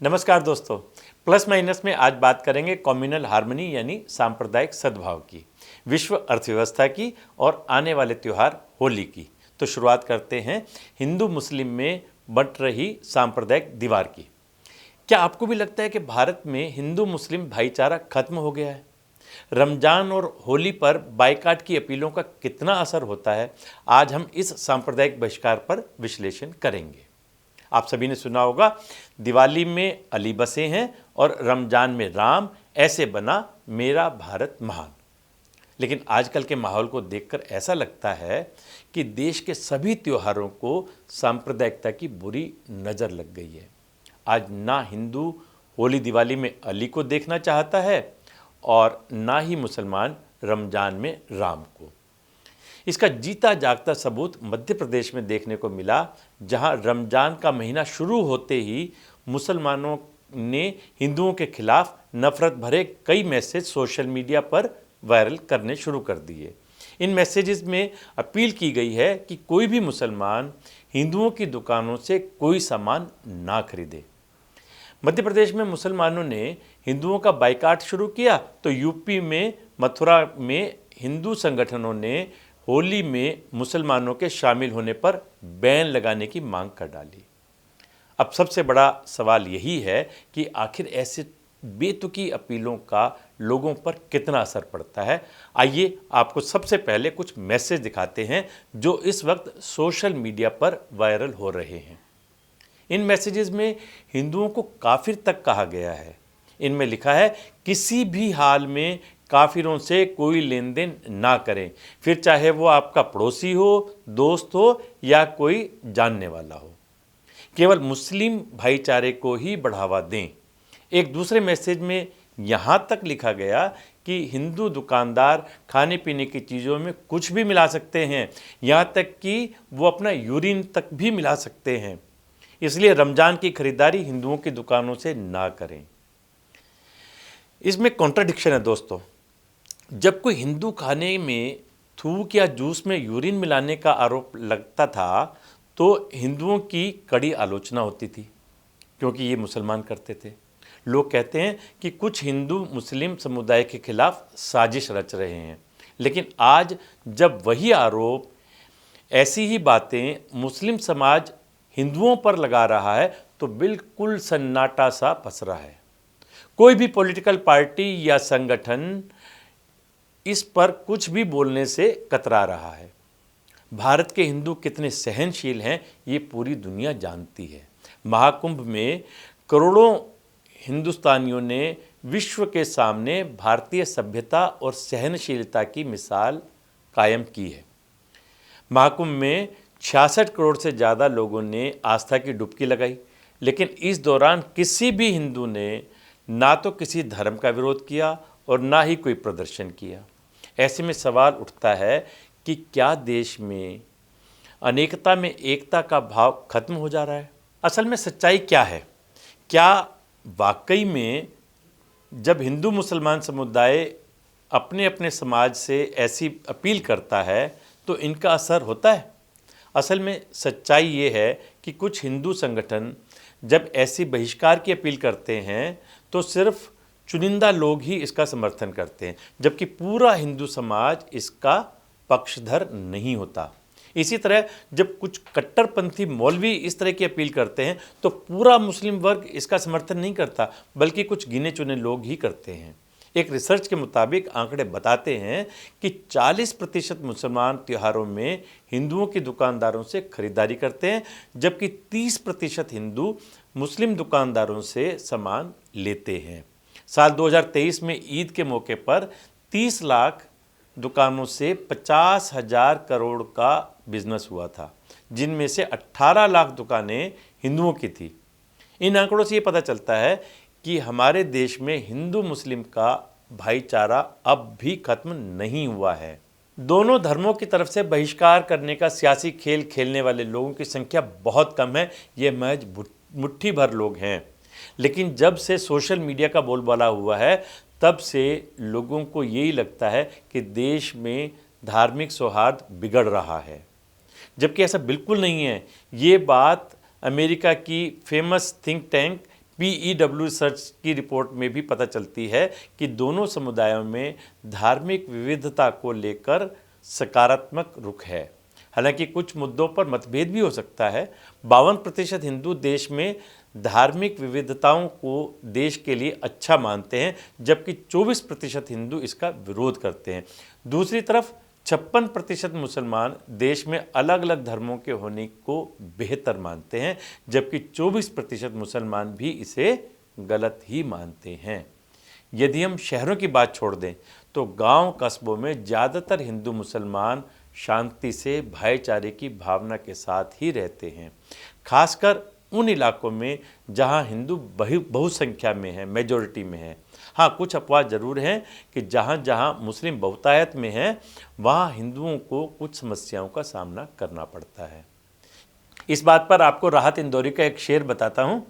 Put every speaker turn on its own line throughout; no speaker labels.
नमस्कार दोस्तों। Plus minus में आज बात करेंगे कम्युनल हार्मनी यानी सांप्रदायिक सद्भाव की, विश्व अर्थव्यवस्था की और आने वाले त्यौहार होली की। तो शुरुआत करते हैं हिंदू मुस्लिम में बंट रही सांप्रदायिक दीवार की। क्या आपको भी लगता है कि भारत में हिंदू मुस्लिम भाईचारा खत्म हो गया है? रमजान और होली पर बाइकाट की अपीलों का कितना असर होता है, आज हम इस सांप्रदायिक बहिष्कार पर विश्लेषण करेंगे। आप सभी ने सुना होगा, दिवाली में अली बसे हैं और रमजान में राम, ऐसे बना मेरा भारत महान। लेकिन आजकल के माहौल को देखकर ऐसा लगता है कि देश के सभी त्योहारों को सांप्रदायिकता की बुरी नज़र लग गई है। आज ना हिंदू होली दिवाली में अली को देखना चाहता है और ना ही मुसलमान रमजान में राम को। इसका जीता जागता सबूत मध्य प्रदेश में देखने को मिला, जहां रमजान का महीना शुरू होते ही मुसलमानों ने हिंदुओं के खिलाफ नफरत भरे कई मैसेज सोशल मीडिया पर वायरल करने शुरू कर दिए। इन मैसेजेस में अपील की गई है कि कोई भी मुसलमान हिंदुओं की दुकानों से कोई सामान ना खरीदे। मध्य प्रदेश में मुसलमानों ने हिंदुओं का बाइकाट शुरू किया तो यूपी में मथुरा में हिंदू संगठनों ने होली में मुसलमानों के शामिल होने पर बैन लगाने की मांग कर डाली। अब सबसे बड़ा सवाल यही है कि आखिर ऐसे बेतुकी अपीलों का लोगों पर कितना असर पड़ता है। आइए आपको सबसे पहले कुछ मैसेज दिखाते हैं जो इस वक्त सोशल मीडिया पर वायरल हो रहे हैं। इन मैसेजेस में हिंदुओं को काफिर तक कहा गया है। इनमें लिखा है, किसी भी हाल में काफिरों से कोई लेन देन ना करें, फिर चाहे वो आपका पड़ोसी हो, दोस्त हो या कोई जानने वाला हो। केवल मुस्लिम भाईचारे को ही बढ़ावा दें। एक दूसरे मैसेज में यहाँ तक लिखा गया कि हिंदू दुकानदार खाने पीने की चीज़ों में कुछ भी मिला सकते हैं, यहाँ तक कि वो अपना यूरिन तक भी मिला सकते हैं। इसलिए रमजान की खरीदारी हिंदुओं की दुकानों से ना करें। इसमें कॉन्ट्राडिक्शन है दोस्तों। जब कोई हिंदू खाने में थूक या जूस में यूरिन मिलाने का आरोप लगता था तो हिंदुओं की कड़ी आलोचना होती थी, क्योंकि ये मुसलमान करते थे। लोग कहते हैं कि कुछ हिंदू मुस्लिम समुदाय के खिलाफ साजिश रच रहे हैं। लेकिन आज जब वही आरोप, ऐसी ही बातें मुस्लिम समाज हिंदुओं पर लगा रहा है तो बिल्कुल सन्नाटा सा पसरा है। कोई भी पॉलिटिकल पार्टी या संगठन इस पर कुछ भी बोलने से कतरा रहा है। भारत के हिंदू कितने सहनशील हैं ये पूरी दुनिया जानती है। महाकुंभ में करोड़ों हिंदुस्तानियों ने विश्व के सामने भारतीय सभ्यता और सहनशीलता की मिसाल कायम की है। महाकुंभ में 66 करोड़ से ज़्यादा लोगों ने आस्था की डुबकी लगाई, लेकिन इस दौरान किसी भी हिंदू ने ना तो किसी धर्म का विरोध किया और ना ही कोई प्रदर्शन किया। ऐसे में सवाल उठता है कि क्या देश में अनेकता में एकता का भाव खत्म हो जा रहा है? असल में सच्चाई क्या है? क्या वाकई में जब हिंदू मुसलमान समुदाय अपने अपने समाज से ऐसी अपील करता है तो इनका असर होता है? असल में सच्चाई ये है कि कुछ हिंदू संगठन जब ऐसी बहिष्कार की अपील करते हैं तो सिर्फ चुनिंदा लोग ही इसका समर्थन करते हैं, जबकि पूरा हिंदू समाज इसका पक्षधर नहीं होता। इसी तरह जब कुछ कट्टरपंथी मौलवी इस तरह की अपील करते हैं तो पूरा मुस्लिम वर्ग इसका समर्थन नहीं करता, बल्कि कुछ गिने चुने लोग ही करते हैं। एक रिसर्च के मुताबिक आंकड़े बताते हैं कि 40% मुसलमान त्योहारों में हिंदुओं की दुकानदारों से खरीदारी करते हैं, जबकि 30% हिंदू मुस्लिम दुकानदारों से सामान लेते हैं। साल 2023 में ईद के मौके पर 30 लाख दुकानों से 50,000 करोड़ का बिजनेस हुआ था, जिनमें से 18 लाख दुकानें हिंदुओं की थी। इन आंकड़ों से ये पता चलता है कि हमारे देश में हिंदू मुस्लिम का भाईचारा अब भी खत्म नहीं हुआ है। दोनों धर्मों की तरफ से बहिष्कार करने का सियासी खेल खेलने वाले लोगों की संख्या बहुत कम है, ये महज मुट्ठी भर लोग हैं। लेकिन जब से सोशल मीडिया का बोलबाला हुआ है तब से लोगों को यही लगता है कि देश में धार्मिक सौहार्द बिगड़ रहा है, जबकि ऐसा बिल्कुल नहीं है। ये बात अमेरिका की famous think tank PEW research की रिपोर्ट में भी पता चलती है कि दोनों समुदायों में धार्मिक विविधता को लेकर सकारात्मक रुख है। हालांकि कुछ मुद्दों पर मतभेद भी हो सकता है। 52% हिंदू देश में धार्मिक विविधताओं को देश के लिए अच्छा मानते हैं, जबकि 24% हिंदू इसका विरोध करते हैं। दूसरी तरफ 56% मुसलमान देश में अलग अलग धर्मों के होने को बेहतर मानते हैं, जबकि 24% मुसलमान भी इसे गलत ही मानते हैं। यदि हम शहरों की बात छोड़ दें तो गांव कस्बों में ज़्यादातर हिंदू मुसलमान शांति से भाईचारे की भावना के साथ ही रहते हैं, खासकर उन इलाकों में जहां हिंदू बहुसंख्या में है, मेजॉरिटी में है। हाँ, कुछ अपवाद जरूर हैं कि जहां जहां मुस्लिम बहुतायत में है वहां हिंदुओं को कुछ समस्याओं का सामना करना पड़ता है। इस बात पर आपको राहत इंदौरी का एक शेर बताता हूं।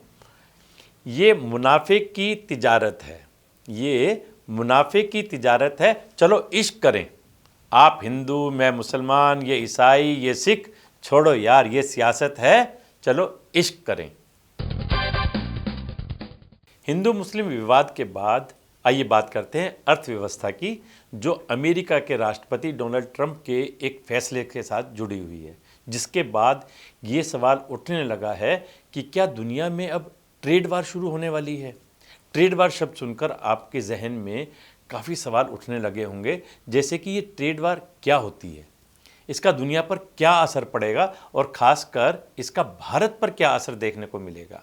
ये मुनाफे की तिजारत है, ये मुनाफे की तिजारत है, चलो इश्क करें। आप हिंदू, मैं मुसलमान, ये ईसाई, ये सिख, छोड़ो यार ये सियासत है, चलो इश्क करें। हिंदू मुस्लिम विवाद के बाद आइए बात करते हैं अर्थव्यवस्था की, जो अमेरिका के राष्ट्रपति डोनाल्ड ट्रंप के एक फैसले के साथ जुड़ी हुई है, जिसके बाद ये सवाल उठने लगा है कि क्या दुनिया में अब ट्रेड वार शुरू होने वाली है। ट्रेड वार शब्द सुनकर आपके जहन में काफ़ी सवाल उठने लगे होंगे, जैसे कि ये ट्रेड वार क्या होती है, इसका दुनिया पर क्या असर पड़ेगा और ख़ासकर इसका भारत पर क्या असर देखने को मिलेगा।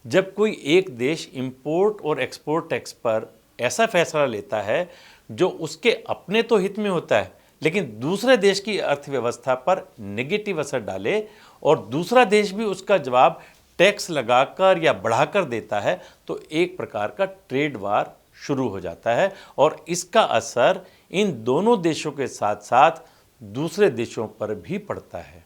जब कोई एक देश इंपोर्ट और एक्सपोर्ट टैक्स पर ऐसा फैसला लेता है जो उसके अपने तो हित में होता है, लेकिन दूसरे देश की अर्थव्यवस्था पर नेगेटिव असर डाले और दूसरा देश भी उसका जवाब टैक्स लगाकर या बढ़ाकर देता है, तो एक प्रकार का ट्रेड वार शुरू हो जाता है और इसका असर इन दोनों देशों के साथ साथ दूसरे देशों पर भी पड़ता है।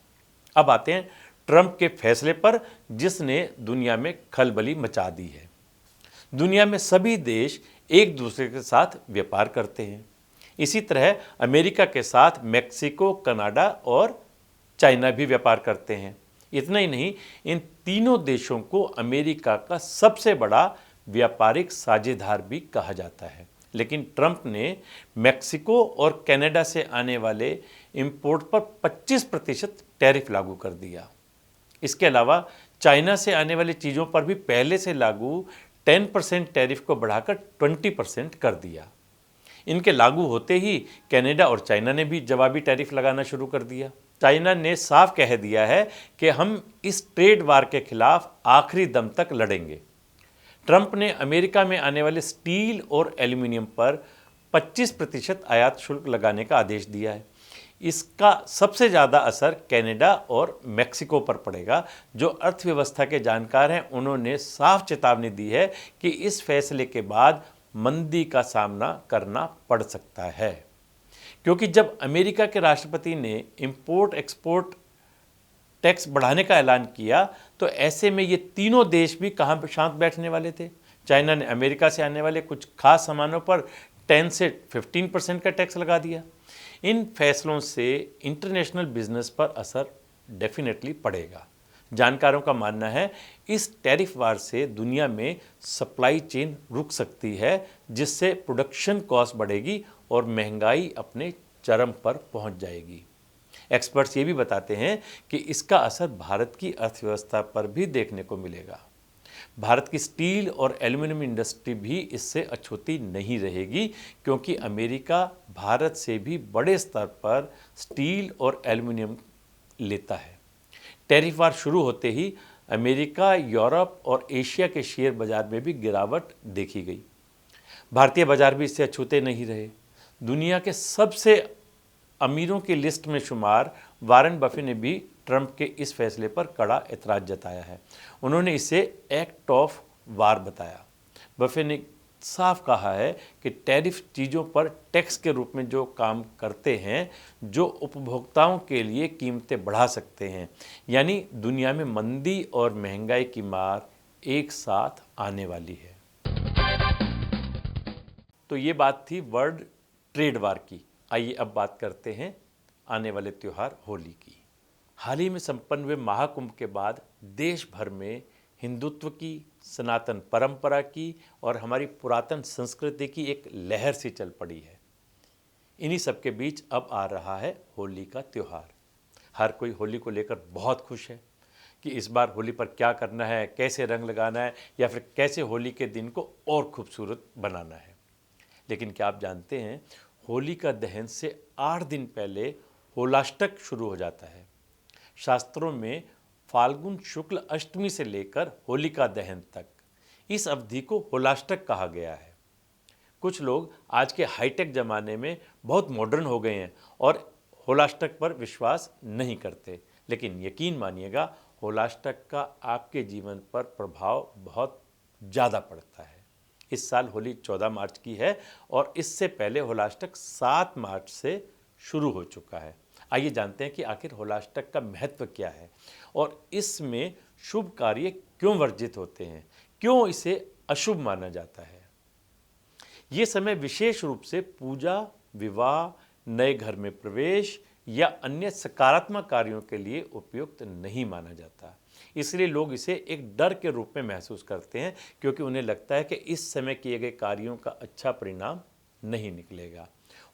अब आते हैं ट्रंप के फैसले पर, जिसने दुनिया में खलबली मचा दी है। दुनिया में सभी देश एक दूसरे के साथ व्यापार करते हैं। इसी तरह अमेरिका के साथ मैक्सिको, कनाडा और चाइना भी व्यापार करते हैं। इतना ही नहीं, इन तीनों देशों को अमेरिका का सबसे बड़ा व्यापारिक साझेदार भी कहा जाता है। लेकिन ट्रंप ने मैक्सिको और कनाडा से आने वाले इंपोर्ट पर 25% टैरिफ लागू कर दिया। इसके अलावा चाइना से आने वाली चीज़ों पर भी पहले से लागू 10% टैरिफ को बढ़ाकर 20% कर दिया। इनके लागू होते ही कनाडा और चाइना ने भी जवाबी टैरिफ लगाना शुरू कर दिया। चाइना ने साफ कह दिया है कि हम इस ट्रेड वार के खिलाफ आखिरी दम तक लड़ेंगे। ट्रंप ने अमेरिका में आने वाले स्टील और एल्यूमिनियम पर 25% आयात शुल्क लगाने का आदेश दिया है। इसका सबसे ज़्यादा असर कनाडा और मैक्सिको पर पड़ेगा। जो अर्थव्यवस्था के जानकार हैं उन्होंने साफ चेतावनी दी है कि इस फैसले के बाद मंदी का सामना करना पड़ सकता है, क्योंकि जब अमेरिका के राष्ट्रपति ने इंपोर्ट एक्सपोर्ट टैक्स बढ़ाने का ऐलान किया तो ऐसे में ये तीनों देश भी कहाँ शांत बैठने वाले थे। चाइना ने अमेरिका से आने वाले कुछ खास सामानों पर 10 से 15% का टैक्स लगा दिया। इन फैसलों से इंटरनेशनल बिजनेस पर असर डेफिनेटली पड़ेगा। जानकारों का मानना है इस टैरिफ वार से दुनिया में सप्लाई चेन रुक सकती है, जिससे प्रोडक्शन कॉस्ट बढ़ेगी और महंगाई अपने चरम पर पहुंच जाएगी। एक्सपर्ट्स ये भी बताते हैं कि इसका असर भारत की अर्थव्यवस्था पर भी देखने को मिलेगा। भारत की स्टील और एल्यूमिनियम इंडस्ट्री भी इससे अछूती नहीं रहेगी, क्योंकि अमेरिका भारत से भी बड़े स्तर पर स्टील और एल्यूमिनियम लेता है। टैरिफ वार शुरू होते ही अमेरिका, यूरोप और एशिया के शेयर बाजार में भी गिरावट देखी गई। भारतीय बाजार भी इससे अछूते नहीं रहे। दुनिया के सबसे अमीरों की लिस्ट में शुमार वारेन बफे ने भी ट्रंप के इस फैसले पर कड़ा एतराज़ जताया है। उन्होंने इसे एक्ट ऑफ वार बताया। बफे ने साफ कहा है कि टैरिफ चीज़ों पर टैक्स के रूप में जो काम करते हैं, जो उपभोक्ताओं के लिए कीमतें बढ़ा सकते हैं, यानी दुनिया में मंदी और महंगाई की मार एक साथ आने वाली है। तो ये बात थी वर्ल्ड ट्रेड वार की। आइए अब बात करते हैं आने वाले त्यौहार होली की। हाल ही में संपन्न हुए महाकुंभ के बाद देश भर में हिंदुत्व की, सनातन परंपरा की और हमारी पुरातन संस्कृति की एक लहर सी चल पड़ी है। इन्हीं सब के बीच अब आ रहा है होली का त्यौहार। हर कोई होली को लेकर बहुत खुश है कि इस बार होली पर क्या करना है, कैसे रंग लगाना है या फिर कैसे होली के दिन को और खूबसूरत बनाना है। लेकिन क्या आप जानते हैं, होली का दहन से 8 दिन पहले होलाष्टक शुरू हो जाता है। शास्त्रों में फाल्गुन शुक्ल अष्टमी से लेकर होलिका दहन तक इस अवधि को होलाष्टक कहा गया है। कुछ लोग आज के हाईटेक ज़माने में बहुत मॉडर्न हो गए हैं और होलाष्टक पर विश्वास नहीं करते, लेकिन यकीन मानिएगा होलाष्टक का आपके जीवन पर प्रभाव बहुत ज़्यादा पड़ता है। इस साल होली 14 मार्च की है और इससे पहले होलाष्टक 7 मार्च से शुरू हो चुका है। आइए जानते हैं कि आखिर होलाष्टक का महत्व क्या है और इसमें शुभ कार्य क्यों वर्जित होते हैं, क्यों इसे अशुभ माना जाता है। ये समय विशेष रूप से पूजा, विवाह, नए घर में प्रवेश या अन्य सकारात्मक कार्यों के लिए उपयुक्त नहीं माना जाता। इसलिए लोग इसे एक डर के रूप में महसूस करते हैं, क्योंकि उन्हें लगता है कि इस समय किए गए कार्यों का अच्छा परिणाम नहीं निकलेगा।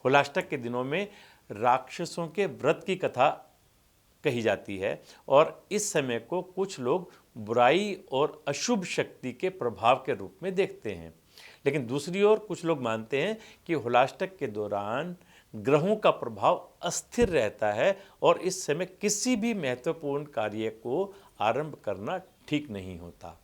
होलाष्टक के दिनों में राक्षसों के व्रत की कथा कही जाती है और इस समय को कुछ लोग बुराई और अशुभ शक्ति के प्रभाव के रूप में देखते हैं। लेकिन दूसरी ओर कुछ लोग मानते हैं कि होलाष्टक के दौरान ग्रहों का प्रभाव अस्थिर रहता है और इस समय किसी भी महत्वपूर्ण कार्य को आरंभ करना ठीक नहीं होता।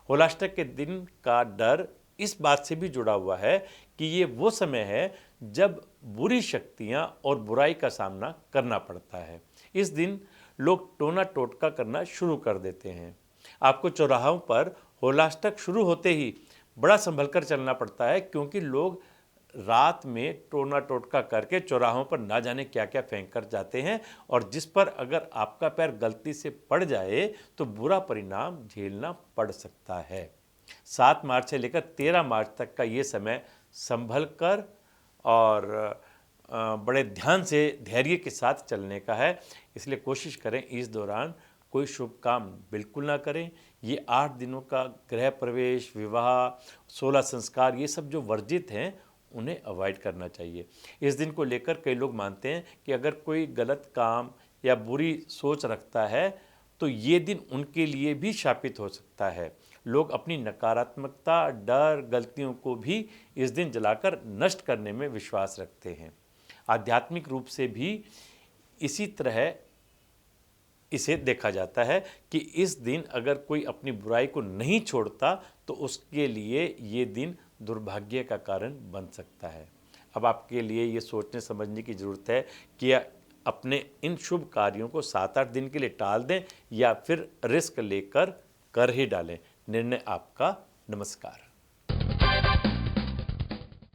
होलाष्टक के दिन का डर इस बात से भी जुड़ा हुआ है कि ये वो समय है जब बुरी शक्तियां और बुराई का सामना करना पड़ता है। इस दिन लोग टोना टोटका करना शुरू कर देते हैं। आपको चौराहों पर होलाष्टक शुरू होते ही बड़ा संभल कर चलना पड़ता है, क्योंकि लोग रात में टोना टोटका करके चौराहों पर ना जाने क्या क्या फेंक कर जाते हैं और जिस पर अगर आपका पैर गलती से पड़ जाए तो बुरा परिणाम झेलना पड़ सकता है। 7 मार्च से लेकर 13 मार्च तक का ये समय संभल कर और बड़े ध्यान से धैर्य के साथ चलने का है। इसलिए कोशिश करें इस दौरान कोई शुभ काम बिल्कुल ना करें। ये 8 दिनों का गृह प्रवेश, विवाह, 16 संस्कार, ये सब जो वर्जित हैं उन्हें अवॉइड करना चाहिए। इस दिन को लेकर कई लोग मानते हैं कि अगर कोई गलत काम या बुरी सोच रखता है तो ये दिन उनके लिए भी शापित हो सकता है। लोग अपनी नकारात्मकता, डर, गलतियों को भी इस दिन जलाकर नष्ट करने में विश्वास रखते हैं। आध्यात्मिक रूप से भी इसी तरह इसे देखा जाता है कि इस दिन अगर कोई अपनी बुराई को नहीं छोड़ता तो उसके लिए ये दिन दुर्भाग्य का कारण बन सकता है। अब आपके लिए ये सोचने समझने की ज़रूरत है कि अपने इन शुभ कार्यों को 7-8 दिन के लिए टाल दें या फिर रिस्क लेकर कर ही डालें। निर्णय आपका। नमस्कार।